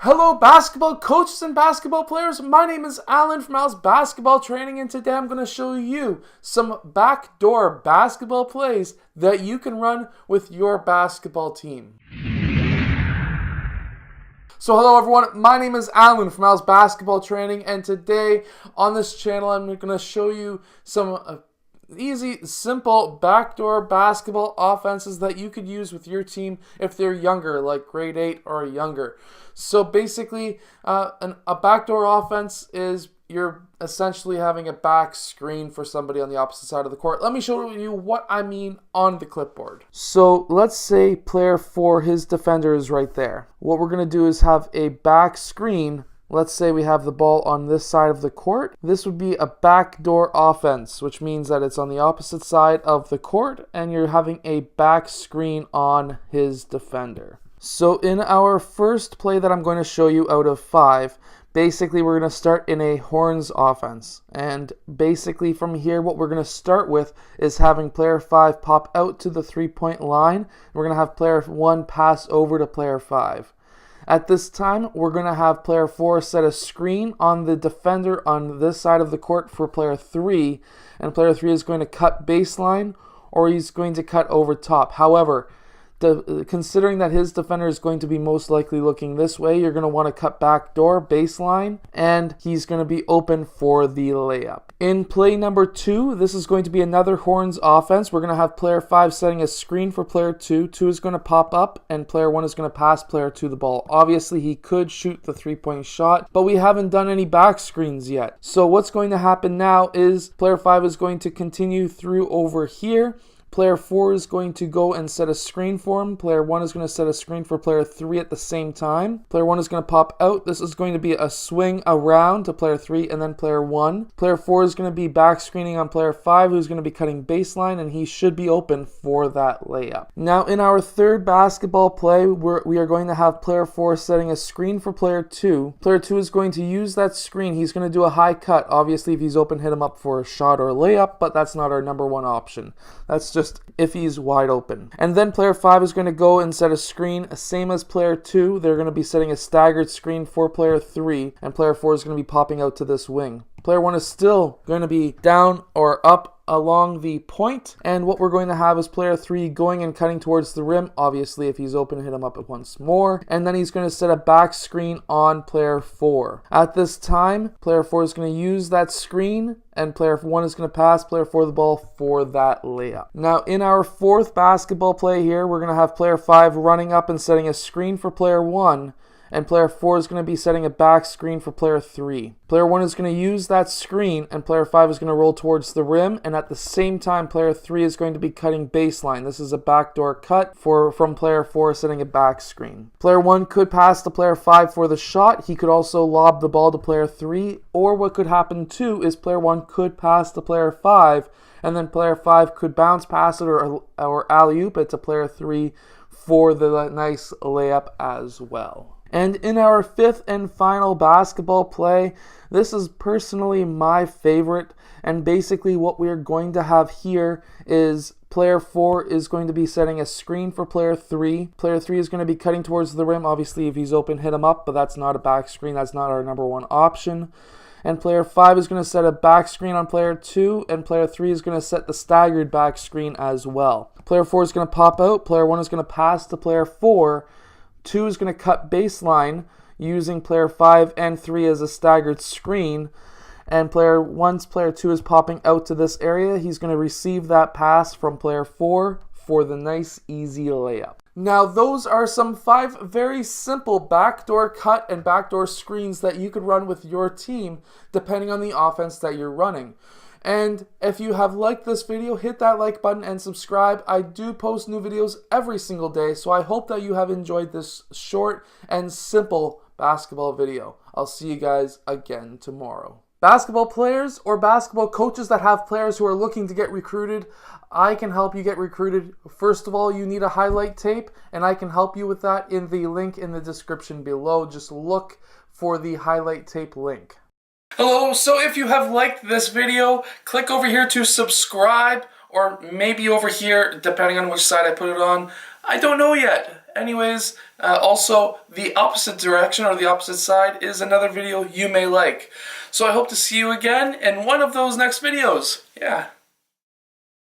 Hello basketball coaches and basketball players, my name is Alan from Al's Basketball Training, and today I'm going to show you some backdoor basketball plays that you can run with your basketball team. So hello everyone, my name is Alan from Al's Basketball Training, and today on this channel I'm going to show you some easy, simple backdoor basketball offenses that you could use with your team if they're younger, like grade 8 or younger. So basically, a backdoor offense is you're essentially having a back screen for somebody on the opposite side of the court. Let me show you what I mean on the clipboard. So let's say player 4, his defender is right there. What we're going to do is have a back screen. Let's say we have the ball on this side of the court. This would be a backdoor offense, which means that it's on the opposite side of the court and you're having a back screen on his defender. So in our first play that I'm going to show you out of 5, basically we're going to start in a horns offense. And basically from here what we're going to start with is having player 5 pop out to the 3-point line. We're going to have player 1 pass over to player 5. At this time, we're going to have player 4 set a screen on the defender on this side of the court for player 3, and player 3 is going to cut baseline or he's going to cut over top. However, considering that his defender is going to be most likely looking this way, you're going to want to cut backdoor baseline, and he's going to be open for the layup. In play number 2, this is going to be another horns offense. We're going to have player 5 setting a screen for player 2. 2 is going to pop up, and player 1 is going to pass player 2 the ball. Obviously, he could shoot the 3-point shot, but we haven't done any back screens yet. So what's going to happen now is player 5 is going to continue through over here. Player 4 is going to go and set a screen for him. Player 1 is going to set a screen for player 3 at the same time. Player 1 is going to pop out. This is going to be a swing around to player 3 and then player 1. Player 4 is going to be back screening on player 5, who's going to be cutting baseline, and he should be open for that layup. Now in our third basketball play, we are going to have player 4 setting a screen for player 2. Player 2 is going to use that screen. He's going to do a high cut. Obviously, if he's open, hit him up for a shot or a layup, but that's not our number one option. That's just if he's wide open. And then player 5 is going to go and set a screen, same as player 2. They're going to be setting a staggered screen for player 3, and player 4 is going to be popping out to this wing. Player 1 is still going to be down or up along the point, and what we're going to have is player 3 going and cutting towards the rim. Obviously, if he's open, hit him up once more, and then he's going to set a back screen on player 4. At this time, player 4 is going to use that screen, and player 1 is going to pass player 4 the ball for that layup. Now, in our fourth basketball play here, we're going to have player 5 running up and setting a screen for player 1, and player 4 is going to be setting a back screen for player 3. Player 1 is going to use that screen, and player 5 is going to roll towards the rim, and at the same time, player 3 is going to be cutting baseline. This is a backdoor cut from player 4 setting a back screen. Player 1 could pass to player 5 for the shot. He could also lob the ball to player 3, or what could happen too is player 1 could pass to player 5, and then player 5 could bounce pass it or alley-oop it to player 3 for the nice layup as well. And in our fifth and final basketball play, this is personally my favorite, and basically what we're going to have here is player 4 is going to be setting a screen for player 3. Player 3 is going to be cutting towards the rim. Obviously, if he's open, hit him up, but that's not a back screen. That's not our number one option. And player 5 is going to set a back screen on player 2, and player 3 is going to set the staggered back screen as well. Player 4 is going to pop out. Player 1 is going to pass to player 4. 2 is going to cut baseline using player 5 and 3 as a staggered screen. And once player 2 is popping out to this area, he's going to receive that pass from player 4 for the nice easy layup. Now those are some 5 very simple backdoor cut and backdoor screens that you could run with your team depending on the offense that you're running. And if you have liked this video, hit that like button and subscribe. I do post new videos every single day, so I hope that you have enjoyed this short and simple basketball video. I'll see you guys again tomorrow. Basketball players or basketball coaches that have players who are looking to get recruited, I can help you get recruited. First of all, you need a highlight tape, and I can help you with that in the link in the description below. Just look for the highlight tape link. Hello, so if you have liked this video, click over here to subscribe, or maybe over here, depending on which side I put it on. I don't know yet. Anyways, also the opposite direction or the opposite side is another video you may like. So I hope to see you again in one of those next videos. Yeah.